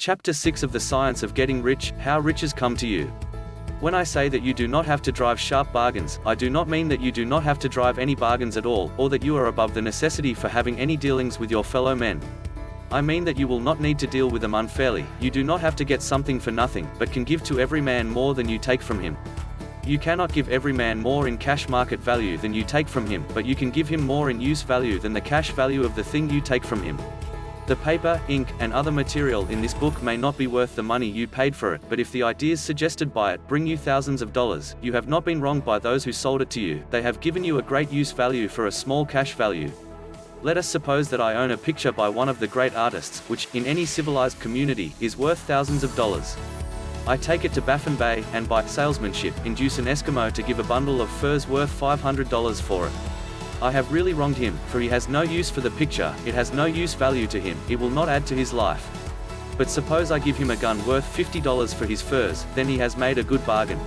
Chapter 6 of The Science of Getting Rich, How Riches Come to You. When I say that you do not have to drive sharp bargains, I do not mean that you do not have to drive any bargains at all, or that you are above the necessity for having any dealings with your fellow men. I mean that you will not need to deal with them unfairly. You do not have to get something for nothing, but can give to every man more than you take from him. You cannot give every man more in cash market value than you take from him, but you can give him more in use value than the cash value of the thing you take from him. The paper, ink, and other material in this book may not be worth the money you paid for it, but if the ideas suggested by it bring you thousands of dollars, you have not been wronged by those who sold it to you. They have given you a great use value for a small cash value. Let us suppose that I own a picture by one of the great artists, which, in any civilized community, is worth thousands of dollars. I take it to Baffin Bay, and by salesmanship, induce an Eskimo to give a bundle of furs worth $500 for it. I have really wronged him, for he has no use for the picture, it has no use value to him, it will not add to his life. But suppose I give him a gun worth $50 for his furs, then he has made a good bargain.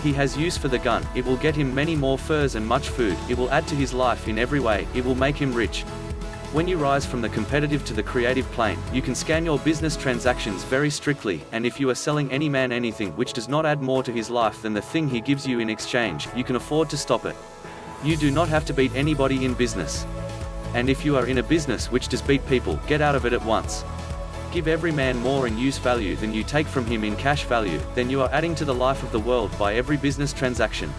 He has use for the gun, it will get him many more furs and much food, it will add to his life in every way, it will make him rich. When you rise from the competitive to the creative plane, you can scan your business transactions very strictly, and if you are selling any man anything which does not add more to his life than the thing he gives you in exchange, you can afford to stop it. You do not have to beat anybody in business. And if you are in a business which does beat people, get out of it at once. Give every man more in use value than you take from him in cash value, then you are adding to the life of the world by every business transaction.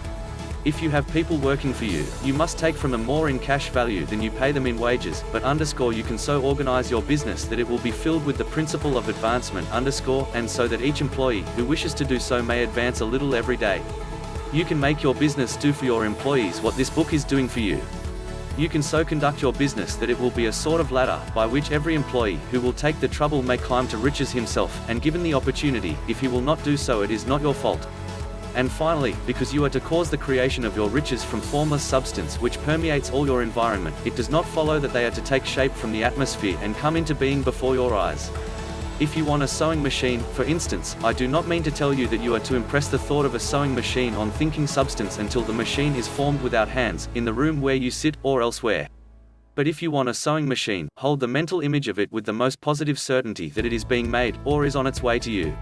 If you have people working for you, you must take from them more in cash value than you pay them in wages, but you can so organize your business that it will be filled with the principle of advancement, and so that each employee who wishes to do so may advance a little every day. You can make your business do for your employees what this book is doing for you. You can so conduct your business that it will be a sort of ladder, by which every employee who will take the trouble may climb to riches himself, and given the opportunity, if he will not do so, it is not your fault. And finally, because you are to cause the creation of your riches from formless substance which permeates all your environment, it does not follow that they are to take shape from the atmosphere and come into being before your eyes. If you want a sewing machine, for instance, I do not mean to tell you that you are to impress the thought of a sewing machine on thinking substance until the machine is formed without hands, in the room where you sit, or elsewhere. But if you want a sewing machine, hold the mental image of it with the most positive certainty that it is being made, or is on its way to you.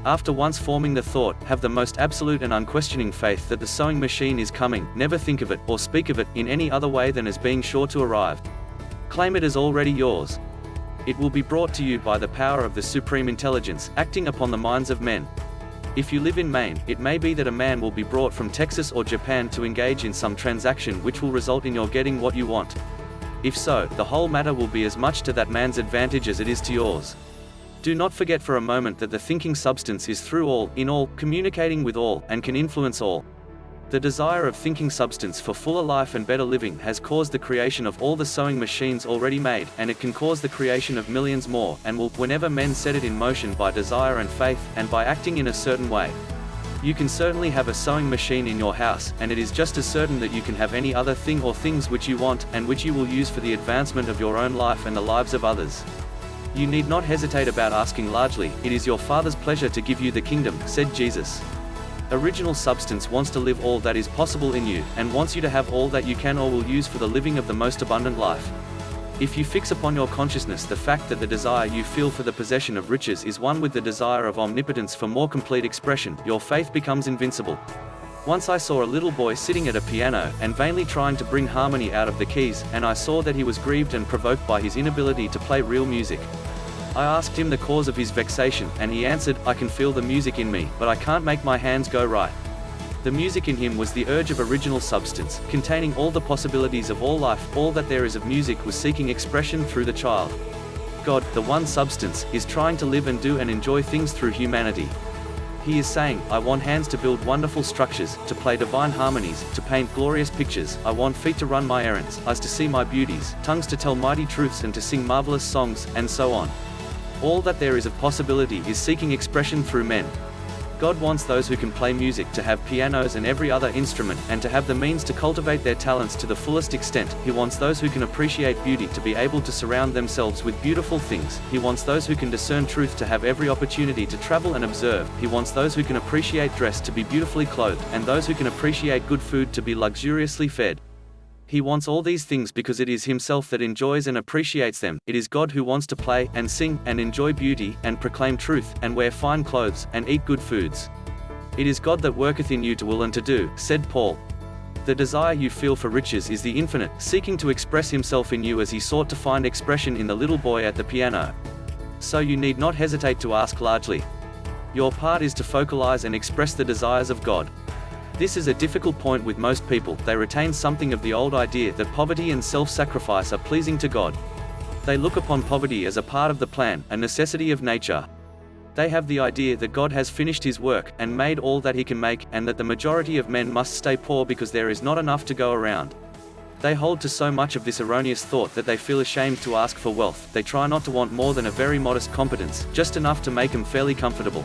After once forming the thought, have the most absolute and unquestioning faith that the sewing machine is coming, never think of it, or speak of it, in any other way than as being sure to arrive. Claim it as already yours. It will be brought to you by the power of the supreme intelligence, acting upon the minds of men. If you live in Maine, it may be that a man will be brought from Texas or Japan to engage in some transaction which will result in your getting what you want. If so, the whole matter will be as much to that man's advantage as it is to yours. Do not forget for a moment that the thinking substance is through all, in all, communicating with all, and can influence all. The desire of thinking substance for fuller life and better living has caused the creation of all the sewing machines already made, and it can cause the creation of millions more, and will, whenever men set it in motion by desire and faith, and by acting in a certain way. You can certainly have a sewing machine in your house, and it is just as certain that you can have any other thing or things which you want, and which you will use for the advancement of your own life and the lives of others. You need not hesitate about asking largely, it is your Father's pleasure to give you the kingdom, said Jesus. Original substance wants to live all that is possible in you, and wants you to have all that you can or will use for the living of the most abundant life. If you fix upon your consciousness the fact that the desire you feel for the possession of riches is one with the desire of omnipotence for more complete expression, your faith becomes invincible. Once I saw a little boy sitting at a piano, and vainly trying to bring harmony out of the keys, and I saw that he was grieved and provoked by his inability to play real music. I asked him the cause of his vexation, and he answered, I can feel the music in me, but I can't make my hands go right. The music in him was the urge of original substance, containing all the possibilities of all life. All that there is of music was seeking expression through the child. God, the one substance, is trying to live and do and enjoy things through humanity. He is saying, I want hands to build wonderful structures, to play divine harmonies, to paint glorious pictures, I want feet to run my errands, eyes to see my beauties, tongues to tell mighty truths and to sing marvelous songs, and so on. All that there is of possibility is seeking expression through men. God wants those who can play music to have pianos and every other instrument, and to have the means to cultivate their talents to the fullest extent. He wants those who can appreciate beauty to be able to surround themselves with beautiful things. He wants those who can discern truth to have every opportunity to travel and observe. He wants those who can appreciate dress to be beautifully clothed, and those who can appreciate good food to be luxuriously fed. He wants all these things because it is himself that enjoys and appreciates them. It is God who wants to play, and sing, and enjoy beauty, and proclaim truth, and wear fine clothes, and eat good foods. It is God that worketh in you to will and to do, said Paul. The desire you feel for riches is the infinite, seeking to express himself in you as he sought to find expression in the little boy at the piano. So you need not hesitate to ask largely. Your part is to focalize and express the desires of God. This is a difficult point with most people. They retain something of the old idea that poverty and self-sacrifice are pleasing to God. They look upon poverty as a part of the plan, a necessity of nature. They have the idea that God has finished his work, and made all that he can make, and that the majority of men must stay poor because there is not enough to go around. They hold to so much of this erroneous thought that they feel ashamed to ask for wealth. They try not to want more than a very modest competence, just enough to make them fairly comfortable.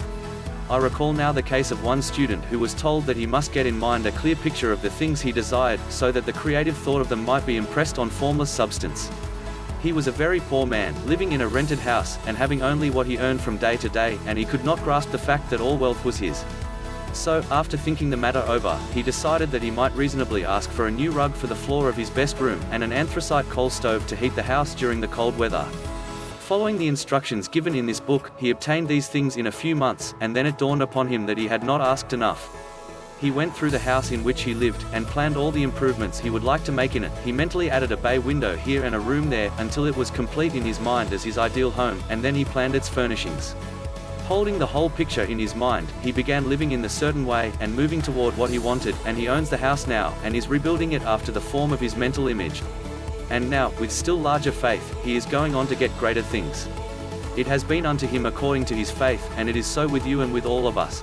I recall now the case of one student who was told that he must get in mind a clear picture of the things he desired, so that the creative thought of them might be impressed on formless substance. He was a very poor man, living in a rented house, and having only what he earned from day to day, and he could not grasp the fact that all wealth was his. So, after thinking the matter over, he decided that he might reasonably ask for a new rug for the floor of his best room, and an anthracite coal stove to heat the house during the cold weather. Following the instructions given in this book, he obtained these things in a few months, and then it dawned upon him that he had not asked enough. He went through the house in which he lived, and planned all the improvements he would like to make in it. He mentally added a bay window here and a room there, until it was complete in his mind as his ideal home, and then he planned its furnishings. Holding the whole picture in his mind, he began living in a certain way, and moving toward what he wanted, and he owns the house now, and is rebuilding it after the form of his mental image. And now, with still larger faith, he is going on to get greater things. It has been unto him according to his faith, and it is so with you and with all of us.